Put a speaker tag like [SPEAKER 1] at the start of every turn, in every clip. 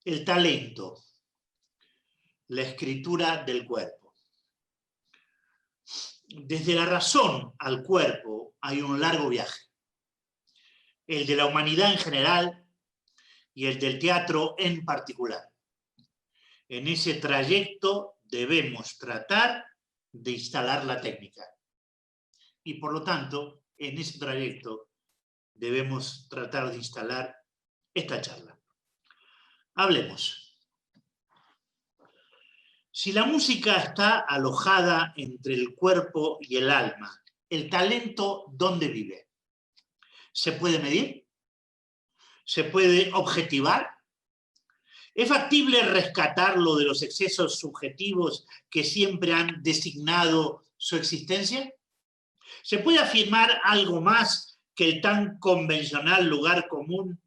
[SPEAKER 1] El talento, la escritura del cuerpo. Desde la razón al cuerpo hay un largo viaje, el de la humanidad en general y el del teatro en particular. En ese trayecto debemos tratar de instalar la técnica y por lo tanto en ese trayecto debemos tratar de instalar esta charla. Hablemos. Si la música está alojada entre el cuerpo y el alma, ¿el talento dónde vive? ¿Se puede medir? ¿Se puede objetivar? ¿Es factible rescatarlo de los excesos subjetivos que siempre han designado su existencia? ¿Se puede afirmar algo más que el tan convencional lugar común?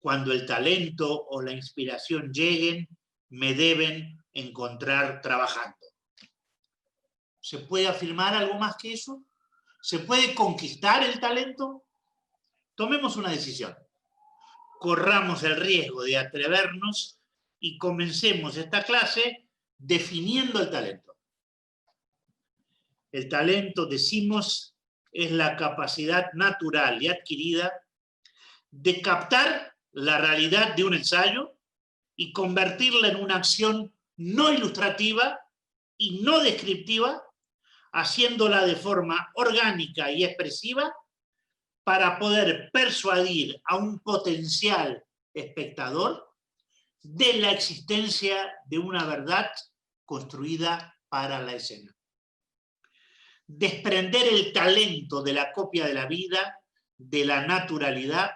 [SPEAKER 1] Cuando el talento o la inspiración lleguen, me deben encontrar trabajando. ¿Se puede afirmar algo más que eso? ¿Se puede conquistar el talento? Tomemos una decisión. Corramos el riesgo de atrevernos y comencemos esta clase definiendo el talento. El talento, decimos, es la capacidad natural y adquirida de captar la realidad de un ensayo y convertirla en una acción no ilustrativa y no descriptiva, haciéndola de forma orgánica y expresiva para poder persuadir a un potencial espectador de la existencia de una verdad construida para la escena. Desprender el talento de la copia de la vida, de la naturalidad,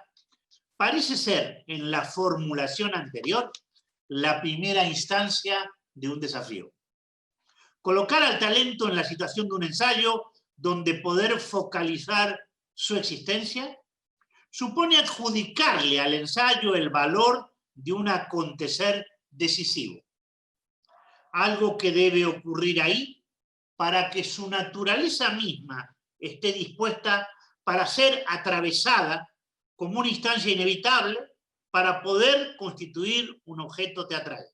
[SPEAKER 1] parece ser, en la formulación anterior, la primera instancia de un desafío. Colocar al talento en la situación de un ensayo donde poder focalizar su existencia supone adjudicarle al ensayo el valor de un acontecer decisivo. Algo que debe ocurrir ahí para que su naturaleza misma esté dispuesta para ser atravesada como una instancia inevitable para poder constituir un objeto teatral.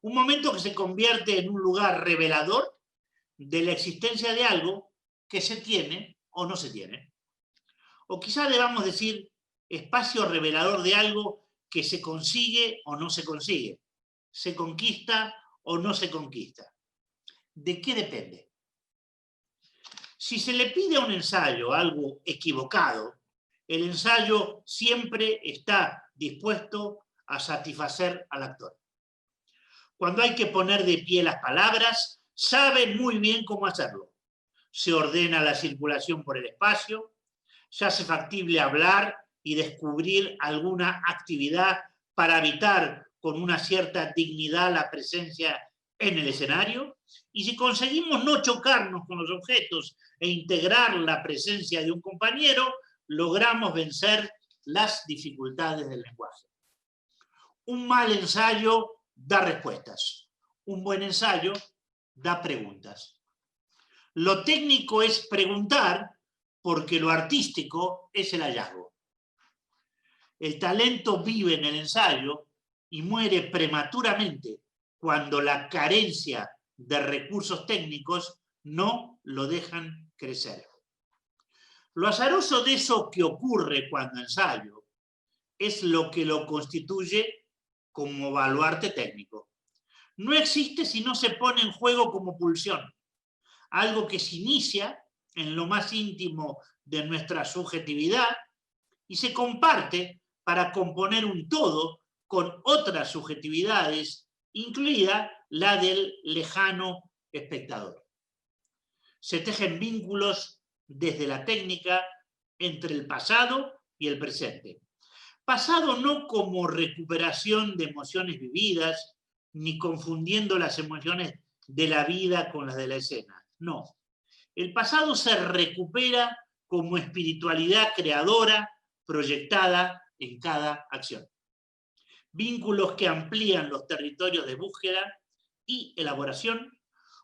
[SPEAKER 1] Un momento que se convierte en un lugar revelador de la existencia de algo que se tiene o no se tiene. O quizá debamos decir espacio revelador de algo que se consigue o no se consigue, se conquista o no se conquista. ¿De qué depende? Si se le pide a un ensayo algo equivocado, el ensayo siempre está dispuesto a satisfacer al actor. Cuando hay que poner de pie las palabras, sabe muy bien cómo hacerlo. Se ordena la circulación por el espacio, se hace factible hablar y descubrir alguna actividad para habitar con una cierta dignidad la presencia en el escenario, y si conseguimos no chocarnos con los objetos e integrar la presencia de un compañero, logramos vencer las dificultades del lenguaje. Un mal ensayo da respuestas. Un buen ensayo da preguntas. Lo técnico es preguntar porque lo artístico es el hallazgo. El talento vive en el ensayo y muere prematuramente cuando la carencia de recursos técnicos no lo dejan crecer. Lo azaroso de eso que ocurre cuando ensayo es lo que lo constituye como baluarte técnico. No existe si no se pone en juego como pulsión, algo que se inicia en lo más íntimo de nuestra subjetividad y se comparte para componer un todo con otras subjetividades, incluida la del lejano espectador. Se tejen vínculos desde la técnica entre el pasado y el presente. Pasado no como recuperación de emociones vividas, ni confundiendo las emociones de la vida con las de la escena. No. El pasado se recupera como espiritualidad creadora proyectada en cada acción. Vínculos que amplían los territorios de búsqueda y elaboración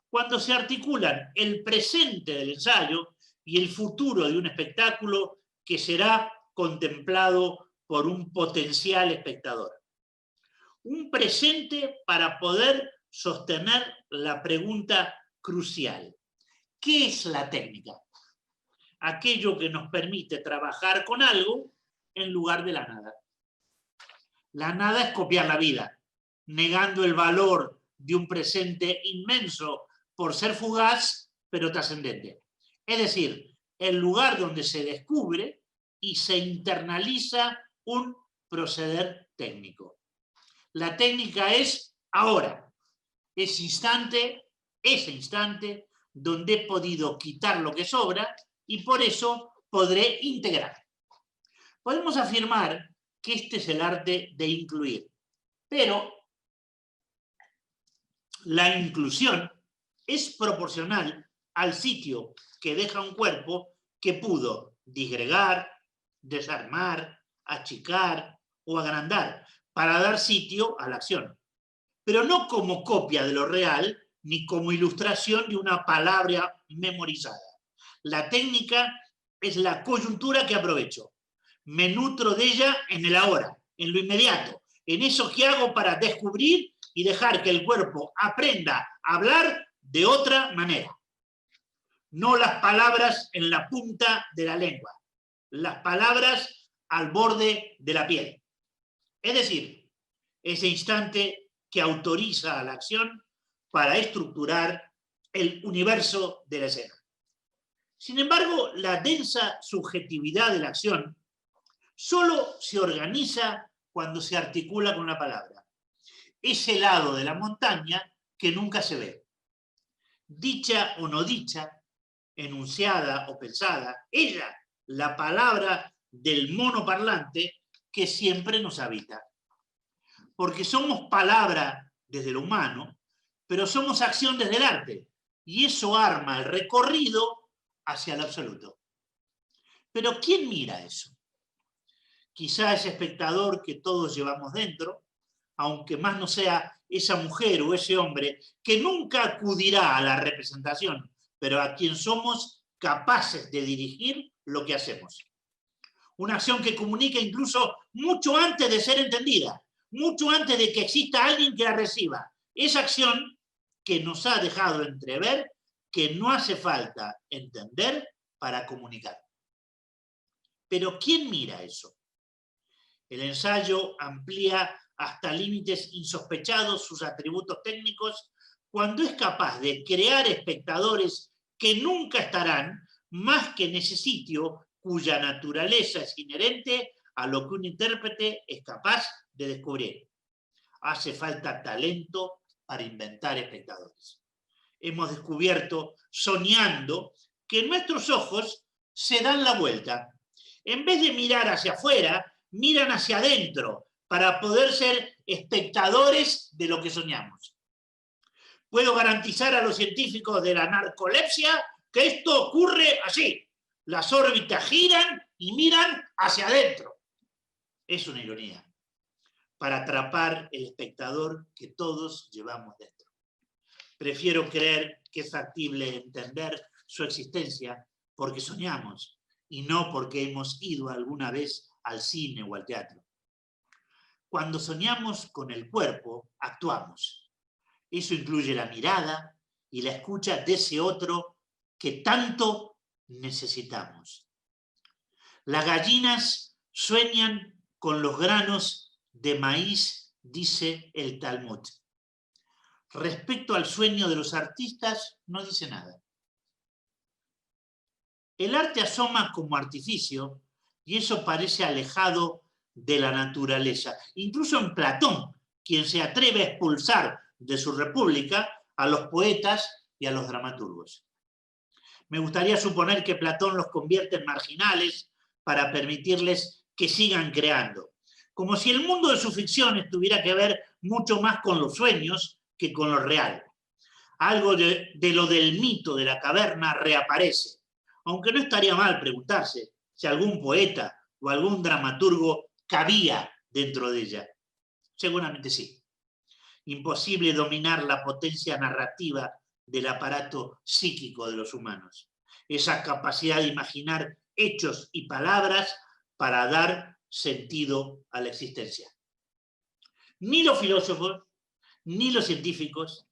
[SPEAKER 1] cuando se articulan el presente del ensayo y el futuro de un espectáculo que será contemplado por un potencial espectador. un presente para poder sostener la pregunta crucial. ¿Qué es la técnica? Aquello que nos permite trabajar con algo en lugar de la nada. La nada es copiar la vida, negando el valor de un presente inmenso por ser fugaz, pero trascendente. Es decir, el lugar donde se descubre y se internaliza un proceder técnico. La técnica es ahora, ese instante donde he podido quitar lo que sobra y por eso podré integrar. Podemos afirmar que este es el arte de incluir, pero la inclusión es proporcional al sitio que deja un cuerpo que pudo disgregar, desarmar, achicar o agrandar para dar sitio a la acción, pero no como copia de lo real ni como ilustración de una palabra memorizada. La técnica es la coyuntura que aprovecho. Me nutro de ella en el ahora, en lo inmediato, en eso que hago para descubrir y dejar que el cuerpo aprenda a hablar de otra manera. No las palabras en la punta de la lengua, las palabras al borde de la piel. Es decir, ese instante que autoriza a la acción para estructurar el universo de la escena. Sin embargo, la densa subjetividad de la acción solo se organiza cuando se articula con la palabra. Ese lado de la montaña que nunca se ve. Dicha o no dicha, enunciada o pensada, ella, la palabra del monoparlante que siempre nos habita. Porque somos palabra desde lo humano, pero somos acción desde el arte, y eso arma el recorrido hacia el absoluto. Pero ¿quién mira eso? Quizá ese espectador que todos llevamos dentro, aunque más no sea esa mujer o ese hombre que nunca acudirá a la representación, pero a quien somos capaces de dirigir lo que hacemos. Una acción que comunica incluso mucho antes de ser entendida, mucho antes de que exista alguien que la reciba. Esa acción que nos ha dejado entrever que no hace falta entender para comunicar. Pero ¿quién mira eso? El ensayo amplía hasta límites insospechados sus atributos técnicos cuando es capaz de crear espectadores que nunca estarán más que en ese sitio cuya naturaleza es inherente a lo que un intérprete es capaz de descubrir. Hace falta talento para inventar espectadores. Hemos descubierto, soñando, que nuestros ojos se dan la vuelta. En vez de mirar hacia afuera, miran hacia adentro para poder ser espectadores de lo que soñamos. Puedo garantizar a los científicos de la narcolepsia que esto ocurre así. Las órbitas giran y miran hacia adentro. Es una ironía para atrapar el espectador que todos llevamos dentro. Prefiero creer que es factible entender su existencia porque soñamos y no porque hemos ido alguna vez al cine o al teatro. Cuando soñamos con el cuerpo, actuamos. Eso incluye la mirada y la escucha de ese otro que tanto necesitamos. Las gallinas sueñan con los granos de maíz, dice el Talmud. Respecto al sueño de los artistas, no dice nada. El arte asoma como artificio y eso parece alejado de la naturaleza. Incluso en Platón, quien se atreve a expulsar de su república a los poetas y a los dramaturgos. Me gustaría suponer que Platón los convierte en marginales para permitirles que sigan creando, como si el mundo de su ficción tuviera que ver mucho más con los sueños que con lo real. Algo de lo del mito de la caverna reaparece, aunque no estaría mal preguntarse si algún poeta o algún dramaturgo cabía dentro de ella. Seguramente sí. Imposible dominar la potencia narrativa del aparato psíquico de los humanos. Esa capacidad de imaginar hechos y palabras para dar sentido a la existencia. Ni los filósofos, ni los científicos,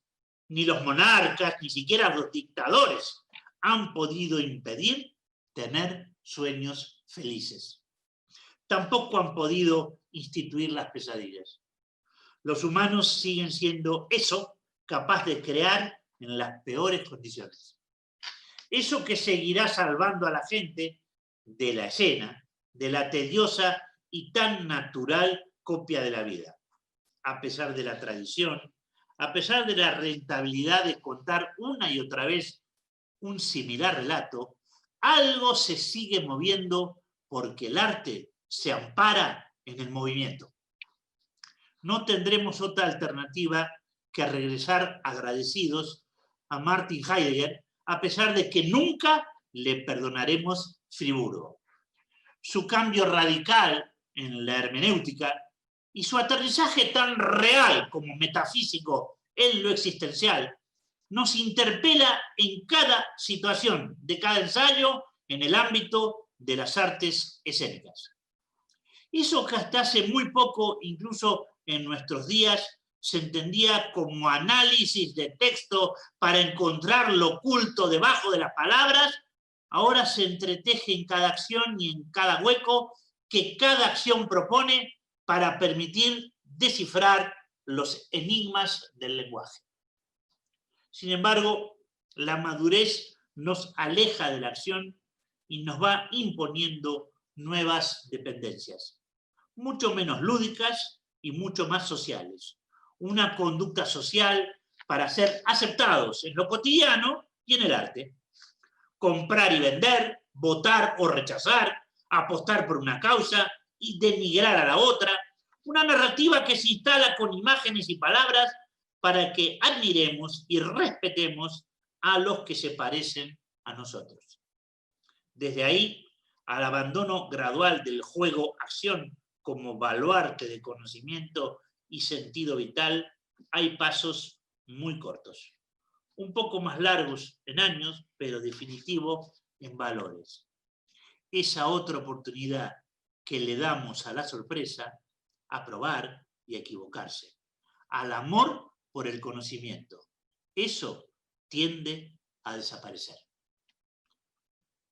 [SPEAKER 1] ni los monarcas, ni siquiera los dictadores han podido impedir tener sueños felices. Tampoco han podido instituir las pesadillas. Los humanos siguen siendo eso capaz de crear en las peores condiciones. Eso que seguirá salvando a la gente de la escena, de la tediosa y tan natural copia de la vida. A pesar de la tradición, a pesar de la rentabilidad de contar una y otra vez un similar relato, algo se sigue moviendo porque el arte se ampara en el movimiento. No tendremos otra alternativa que regresar agradecidos a Martin Heidegger, a pesar de que nunca le perdonaremos Friburgo. Su cambio radical en la hermenéutica y su aterrizaje tan real como metafísico en lo existencial nos interpela en cada situación de cada ensayo en el ámbito de las artes escénicas. Eso que hasta hace muy poco, incluso en nuestros días, se entendía como análisis de texto para encontrar lo oculto debajo de las palabras, ahora se entreteje en cada acción y en cada hueco que cada acción propone para permitir descifrar los enigmas del lenguaje. Sin embargo, la madurez nos aleja de la acción y nos va imponiendo nuevas dependencias, mucho menos lúdicas y mucho más sociales. Una conducta social para ser aceptados en lo cotidiano y en el arte. Comprar y vender, votar o rechazar, apostar por una causa y denigrar a la otra. Una narrativa que se instala con imágenes y palabras para que admiremos y respetemos a los que se parecen a nosotros. Desde ahí, al abandono gradual del juego-acción como baluarte de conocimiento y sentido vital, hay pasos muy cortos, un poco más largos en años, pero definitivo en valores. Esa otra oportunidad que le damos a la sorpresa, a probar y a equivocarse, al amor por el conocimiento, eso tiende a desaparecer.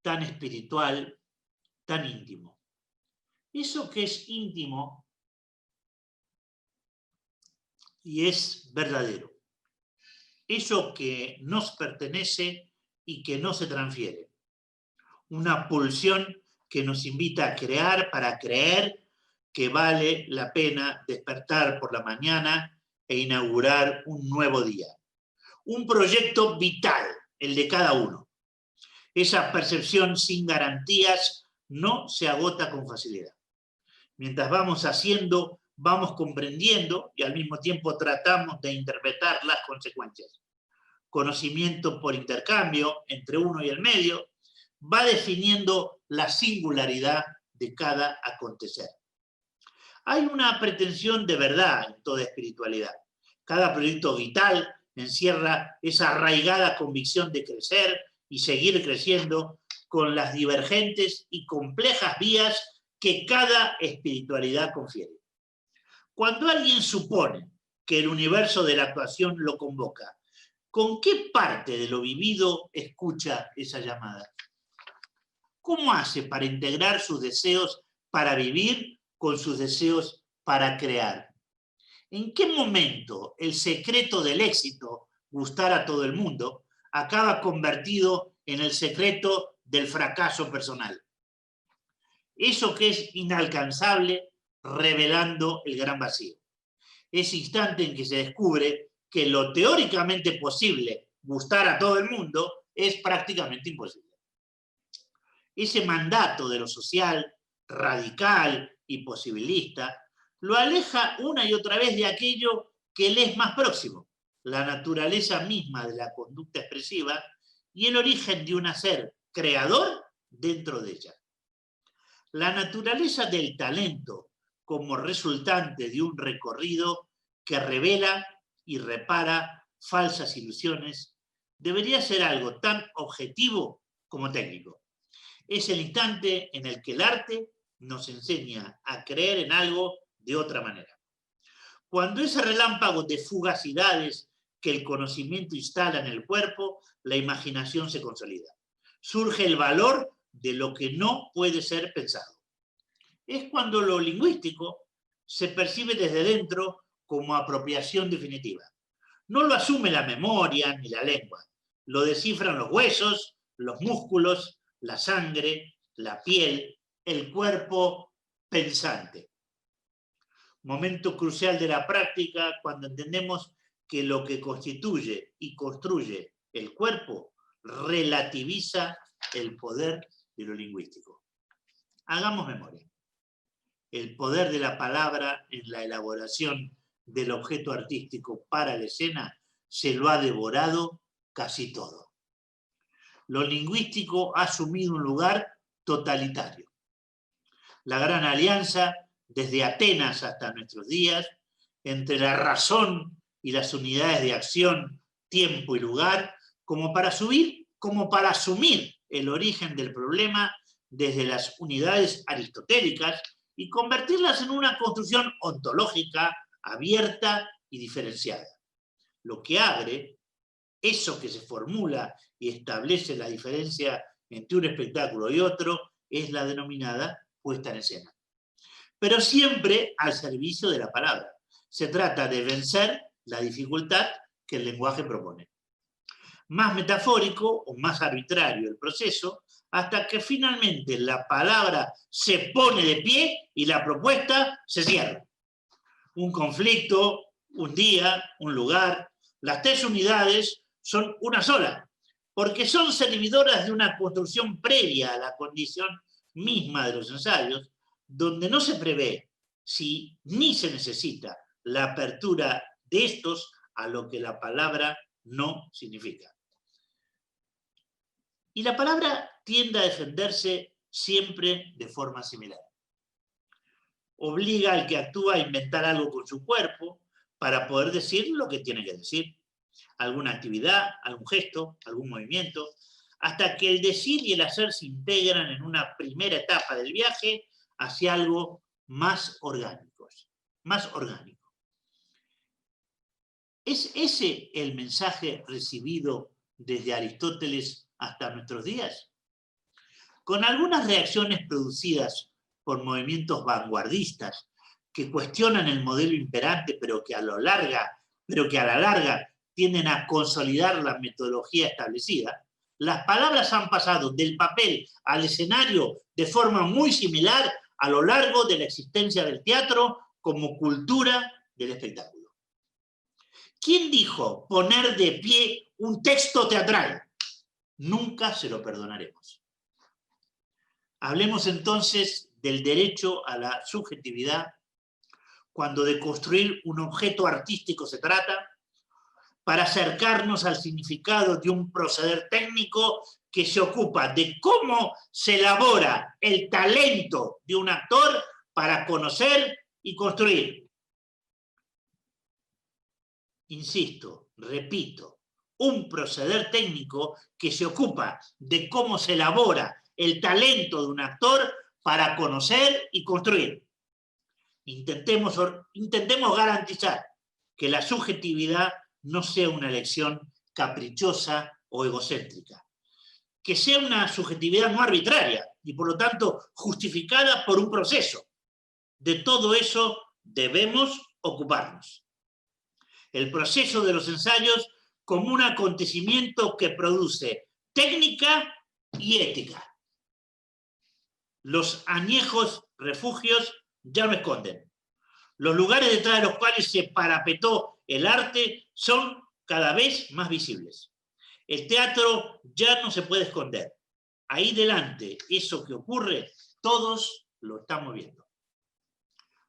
[SPEAKER 1] Tan espiritual, tan íntimo. Eso que es íntimo y es verdadero. Eso que nos pertenece y que no se transfiere. Una pulsión que nos invita a crear para creer que vale la pena despertar por la mañana e inaugurar un nuevo día. Un proyecto vital, el de cada uno. Esa percepción sin garantías no se agota con facilidad. Mientras vamos haciendo, vamos comprendiendo y al mismo tiempo tratamos de interpretar las consecuencias. Conocimiento por intercambio entre uno y el medio va definiendo la singularidad de cada acontecer. Hay una pretensión de verdad en toda espiritualidad. Cada proyecto vital encierra esa arraigada convicción de crecer y seguir creciendo con las divergentes y complejas vías que cada espiritualidad confiere. Cuando alguien supone que el universo de la actuación lo convoca, ¿con qué parte de lo vivido escucha esa llamada? ¿Cómo hace para integrar sus deseos para vivir con sus deseos para crear? ¿En qué momento el secreto del éxito, gustar a todo el mundo, acaba convertido en el secreto del fracaso personal? Eso que es inalcanzable, revelando el gran vacío. Ese instante en que se descubre que lo teóricamente posible, gustar a todo el mundo, es prácticamente imposible. Ese mandato de lo social, radical y posibilista, lo aleja una y otra vez de aquello que le es más próximo, la naturaleza misma de la conducta expresiva y el origen de un hacer creador dentro de ella. La naturaleza del talento como resultante de un recorrido que revela y repara falsas ilusiones debería ser algo tan objetivo como técnico. Es el instante en el que el arte nos enseña a creer en algo de otra manera. Cuando ese relámpago de fugacidades que el conocimiento instala en el cuerpo, la imaginación se consolida. Surge el valor de lo que no puede ser pensado. Es cuando lo lingüístico se percibe desde dentro como apropiación definitiva. No lo asume la memoria ni la lengua, lo descifran los huesos, los músculos, la sangre, la piel, el cuerpo pensante. Momento crucial de la práctica cuando entendemos que lo que constituye y construye el cuerpo relativiza el poder de lo lingüístico. Hagamos memoria. El poder de la palabra en la elaboración del objeto artístico para la escena se lo ha devorado casi todo. Lo lingüístico ha asumido un lugar totalitario. La gran alianza, desde Atenas hasta nuestros días, entre la razón y las unidades de acción, tiempo y lugar, como para asumir el origen del problema desde las unidades aristotélicas y convertirlas en una construcción ontológica, abierta y diferenciada. Lo que abre, eso que se formula y establece la diferencia entre un espectáculo y otro, es la denominada puesta en escena. Pero siempre al servicio de la palabra. Se trata de vencer la dificultad que el lenguaje propone. Más metafórico o más arbitrario el proceso, hasta que finalmente la palabra se pone de pie y la propuesta se cierra. Un conflicto, un día, un lugar, las tres unidades son una sola, porque son servidoras de una construcción previa a la condición misma de los ensayos, donde no se prevé ni se necesita la apertura de estos a lo que la palabra no significa. Y la palabra tiende a defenderse siempre de forma similar. Obliga al que actúa a inventar algo con su cuerpo para poder decir lo que tiene que decir. Alguna actividad, algún gesto, algún movimiento, hasta que el decir y el hacer se integran en una primera etapa del viaje hacia algo más orgánico. ¿Es ese el mensaje recibido desde Aristóteles hasta nuestros días? Con algunas reacciones producidas por movimientos vanguardistas que cuestionan el modelo imperante, pero que a la larga tienden a consolidar la metodología establecida, las palabras han pasado del papel al escenario de forma muy similar a lo largo de la existencia del teatro como cultura del espectáculo. ¿Quién dijo poner de pie un texto teatral? Nunca se lo perdonaremos. Hablemos entonces del derecho a la subjetividad cuando de construir un objeto artístico se trata, para acercarnos al significado de un proceder técnico que se ocupa de cómo se elabora el talento de un actor para conocer y construir. Insisto, repito, un proceder técnico que se ocupa de cómo se elabora el talento de un actor para conocer y construir. Intentemos garantizar que la subjetividad no sea una elección caprichosa o egocéntrica, que sea una subjetividad no arbitraria y por lo tanto justificada por un proceso. De todo eso debemos ocuparnos. El proceso de los ensayos como un acontecimiento que produce técnica y ética. Los añejos refugios ya no esconden. Los lugares detrás de los cuales se parapetó el arte son cada vez más visibles. El teatro ya no se puede esconder. Ahí delante, eso que ocurre, todos lo estamos viendo.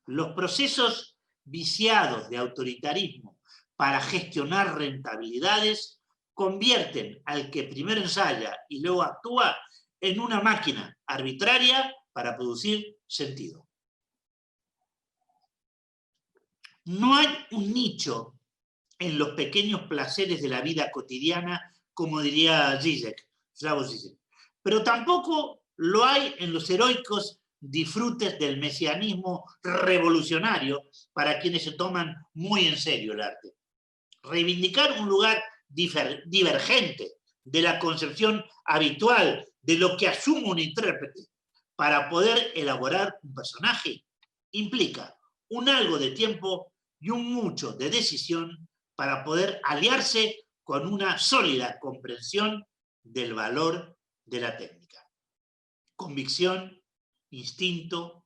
[SPEAKER 1] Los procesos viciados de autoritarismo para gestionar rentabilidades convierten al que primero ensaya y luego actúa en una máquina arbitraria para producir sentido. No hay un nicho en los pequeños placeres de la vida cotidiana, como diría Slavoj Žižek, pero tampoco lo hay en los heroicos disfrutes del mesianismo revolucionario para quienes se toman muy en serio el arte. Reivindicar un lugar divergente de la concepción habitual de lo que asume un intérprete para poder elaborar un personaje implica un algo de tiempo y un mucho de decisión para poder aliarse con una sólida comprensión del valor de la técnica. Convicción, instinto,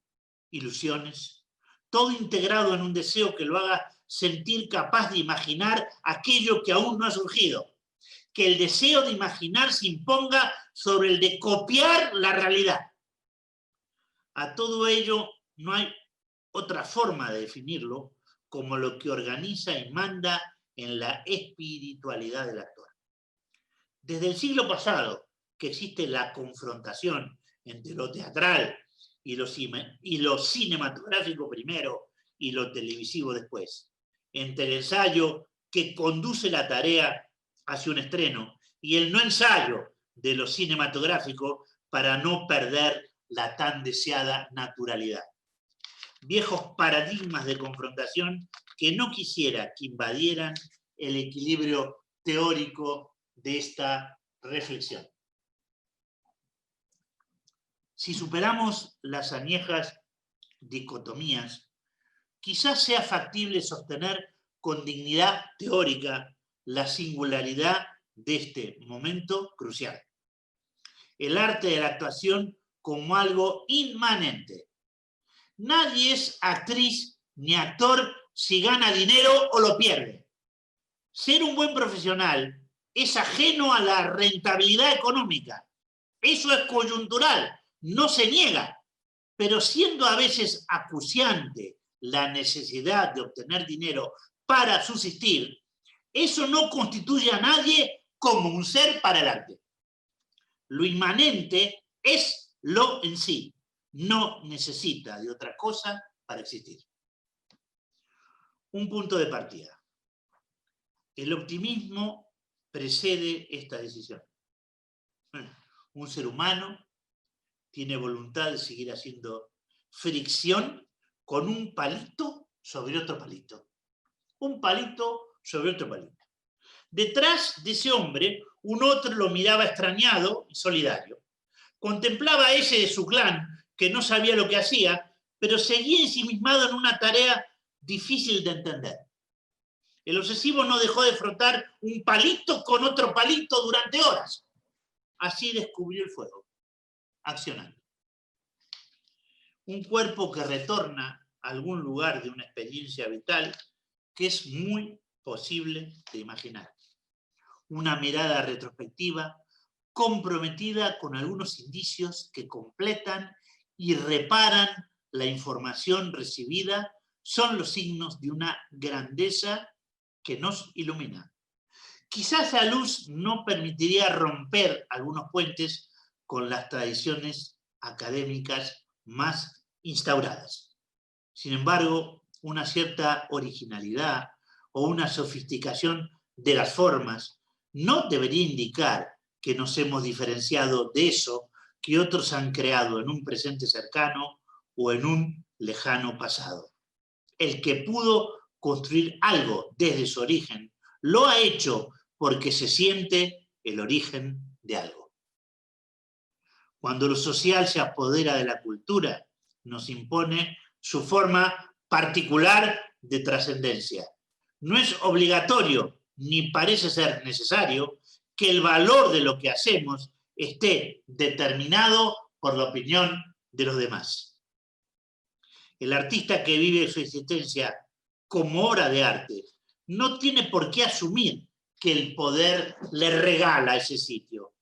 [SPEAKER 1] ilusiones, todo integrado en un deseo que lo haga sentir capaz de imaginar aquello que aún no ha surgido. Que el deseo de imaginar se imponga sobre el de copiar la realidad. A todo ello no hay otra forma de definirlo como lo que organiza y manda en la espiritualidad del actor. Desde el siglo pasado que existe la confrontación entre lo teatral y lo cinematográfico primero y lo televisivo después, entre el ensayo que conduce la tarea hacia un estreno y el no ensayo de lo cinematográfico para no perder la tan deseada naturalidad. Viejos paradigmas de confrontación que no quisiera que invadieran el equilibrio teórico de esta reflexión. Si superamos las añejas dicotomías, quizás sea factible sostener con dignidad teórica la singularidad de este momento crucial. El arte de la actuación como algo inmanente. Nadie es actriz ni actor si gana dinero o lo pierde. Ser un buen profesional es ajeno a la rentabilidad económica. Eso es coyuntural, no se niega, pero siendo a veces acuciante la necesidad de obtener dinero para subsistir, eso no constituye a nadie como un ser para el arte. Lo inmanente es lo en sí, no necesita de otra cosa para existir. Un punto de partida. El optimismo precede esta decisión. Un ser humano tiene voluntad de seguir haciendo fricción con un palito sobre otro palito. Un palito sobre otro palito. Detrás de ese hombre, un otro lo miraba extrañado y solidario. Contemplaba a ese de su clan, que no sabía lo que hacía, pero seguía ensimismado en una tarea difícil de entender. El obsesivo no dejó de frotar un palito con otro palito durante horas. Así descubrió el fuego, accionando. Un cuerpo que retorna a algún lugar de una experiencia vital que es muy posible de imaginar. Una mirada retrospectiva comprometida con algunos indicios que completan y reparan la información recibida son los signos de una grandeza que nos ilumina. Quizás la luz no permitiría romper algunos puentes con las tradiciones académicas más instauradas. Sin embargo, una cierta originalidad o una sofisticación de las formas no debería indicar que nos hemos diferenciado de eso que otros han creado en un presente cercano o en un lejano pasado. El que pudo construir algo desde su origen, lo ha hecho porque se siente el origen de algo. Cuando lo social se apodera de la cultura, nos impone su forma particular de trascendencia. No es obligatorio, ni parece ser necesario, que el valor de lo que hacemos esté determinado por la opinión de los demás. El artista que vive su existencia como obra de arte no tiene por qué asumir que el poder le regala ese sitio.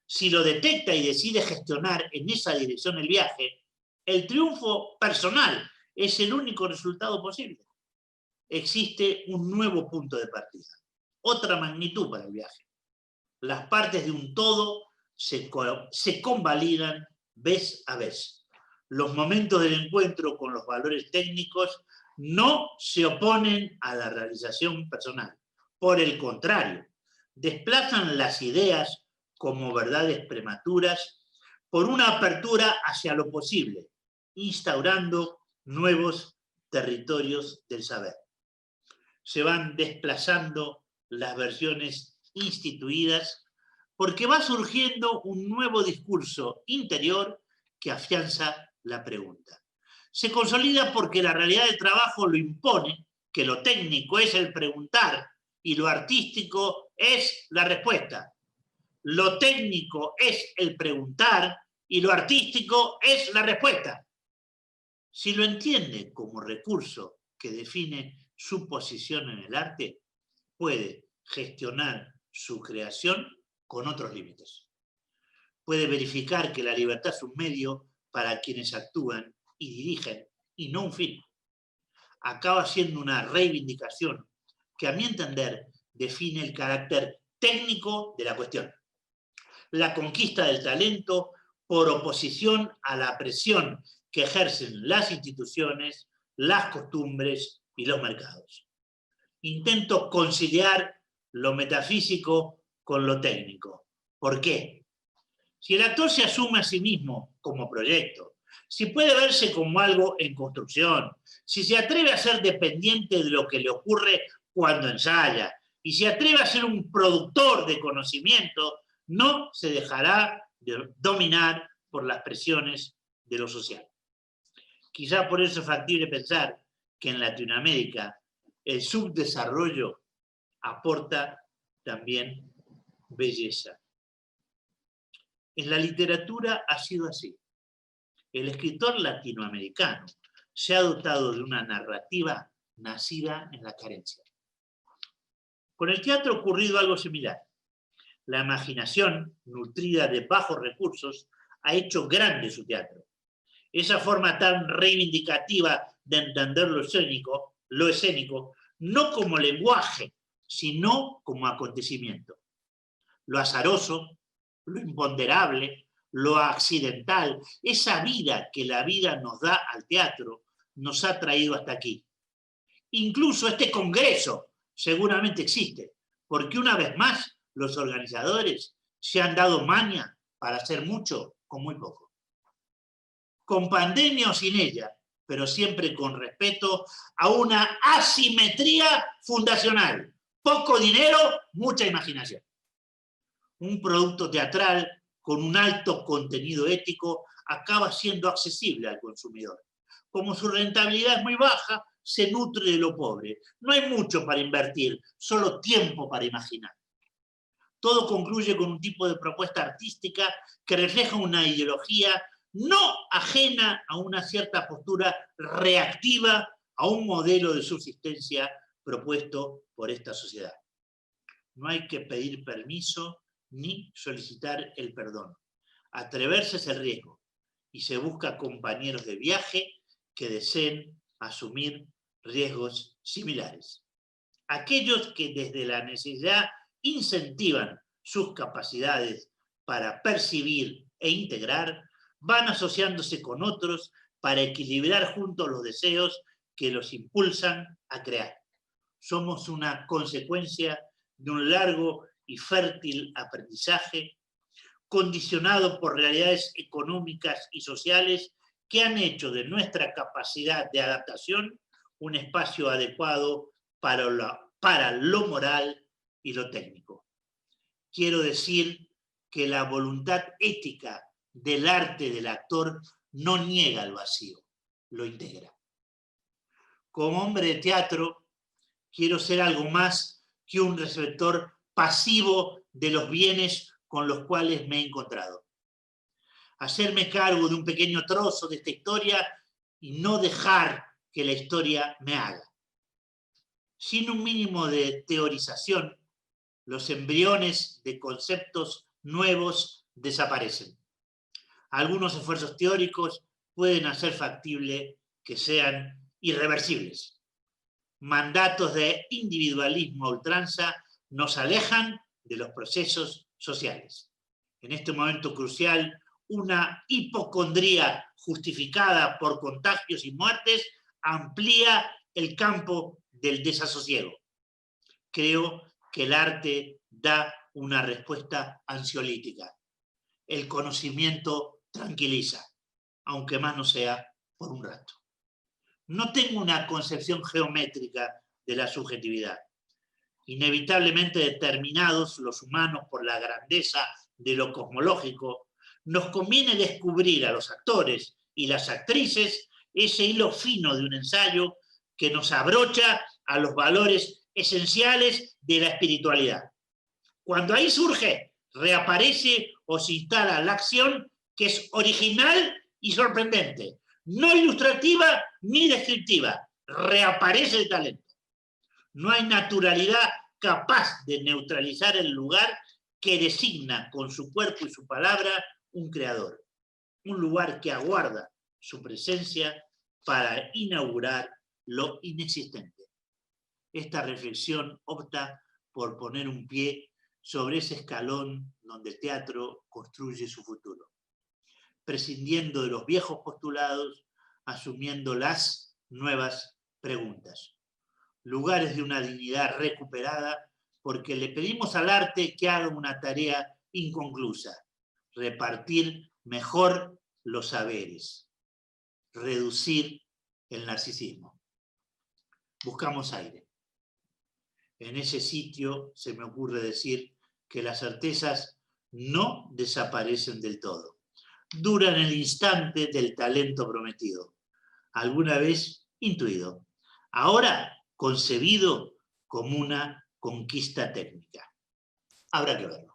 [SPEAKER 1] Si lo detecta y decide gestionar en esa dirección el viaje, el triunfo personal es el único resultado posible. Existe un nuevo punto de partida, otra magnitud para el viaje. Las partes de un todo se convalidan vez a vez. Los momentos del encuentro con los valores técnicos no se oponen a la realización personal. Por el contrario, desplazan las ideas como verdades prematuras por una apertura hacia lo posible, instaurando nuevos territorios del saber. Se van desplazando las versiones instituidas porque va surgiendo un nuevo discurso interior que afianza la pregunta. Se consolida porque la realidad del trabajo lo impone, que lo técnico es el preguntar y lo artístico es la respuesta. Lo técnico es el preguntar y lo artístico es la respuesta. Si lo entiende como recurso que define su posición en el arte, puede gestionar su creación con otros límites. Puede verificar que la libertad es un medio para quienes actúan y dirigen, y no un fin. Acaba siendo una reivindicación que, a mi entender, define el carácter técnico de la cuestión. La conquista del talento por oposición a la presión que ejercen las instituciones, las costumbres y los mercados. Intento conciliar lo metafísico con lo técnico. ¿Por qué? Si el actor se asume a sí mismo como proyecto, si puede verse como algo en construcción, si se atreve a ser dependiente de lo que le ocurre cuando ensaya, y se atreve a ser un productor de conocimiento, no se dejará de dominar por las presiones de lo social. Quizá por eso es factible pensar que en Latinoamérica el subdesarrollo aporta también belleza. En la literatura ha sido así. El escritor latinoamericano se ha dotado de una narrativa nacida en la carencia. Con el teatro ha ocurrido algo similar. La imaginación, nutrida de bajos recursos, ha hecho grande su teatro. Esa forma tan reivindicativa de entender lo escénico, no como lenguaje, sino como acontecimiento. Lo azaroso, lo imponderable, lo accidental, esa vida que la vida nos da al teatro, nos ha traído hasta aquí. Incluso este congreso seguramente existe, porque una vez más los organizadores se han dado maña para hacer mucho con muy poco. Con pandemia o sin ella, pero siempre con respeto a una asimetría fundacional. Poco dinero, mucha imaginación. Un producto teatral con un alto contenido ético acaba siendo accesible al consumidor. Como su rentabilidad es muy baja, se nutre de lo pobre. No hay mucho para invertir, solo tiempo para imaginar. Todo concluye con un tipo de propuesta artística que refleja una ideología no ajena a una cierta postura reactiva a un modelo de subsistencia propuesto por esta sociedad. No hay que pedir permiso ni solicitar el perdón. Atreverse es el riesgo y se busca compañeros de viaje que deseen asumir riesgos similares. Aquellos que desde la necesidad incentivan sus capacidades para percibir e integrar, van asociándose con otros para equilibrar juntos los deseos que los impulsan a crear. Somos una consecuencia de un largo y fértil aprendizaje, condicionado por realidades económicas y sociales que han hecho de nuestra capacidad de adaptación un espacio adecuado para lo moral y lo técnico. Quiero decir que la voluntad ética del arte del actor no niega el vacío, lo integra. Como hombre de teatro, quiero ser algo más que un receptor pasivo de los bienes con los cuales me he encontrado. Hacerme cargo de un pequeño trozo de esta historia y no dejar que la historia me haga. Sin un mínimo de teorización, los embriones de conceptos nuevos desaparecen. Algunos esfuerzos teóricos pueden hacer factible que sean irreversibles. Mandatos de individualismo a ultranza nos alejan de los procesos sociales. En este momento crucial, una hipocondría justificada por contagios y muertes amplía el campo del desasosiego. Creo que el arte da una respuesta ansiolítica. El conocimiento tranquiliza, aunque más no sea por un rato. No tengo una concepción geométrica de la subjetividad. Inevitablemente determinados los humanos por la grandeza de lo cosmológico, nos conviene descubrir a los actores y las actrices ese hilo fino de un ensayo que nos abrocha a los valores esenciales de la espiritualidad. Cuando ahí surge, reaparece o se instala la acción que es original y sorprendente, no ilustrativa ni descriptiva, reaparece el talento. No hay naturalidad capaz de neutralizar el lugar que designa con su cuerpo y su palabra un creador, un lugar que aguarda su presencia para inaugurar lo inexistente. Esta reflexión opta por poner un pie sobre ese escalón donde el teatro construye su futuro, prescindiendo de los viejos postulados, asumiendo las nuevas preguntas. Lugares de una dignidad recuperada, porque le pedimos al arte que haga una tarea inconclusa, repartir mejor los saberes, reducir el narcisismo. Buscamos aire. En ese sitio se me ocurre decir que las certezas no desaparecen del todo. Duran el instante del talento prometido, alguna vez intuido, ahora concebido como una conquista técnica. Habrá que verlo.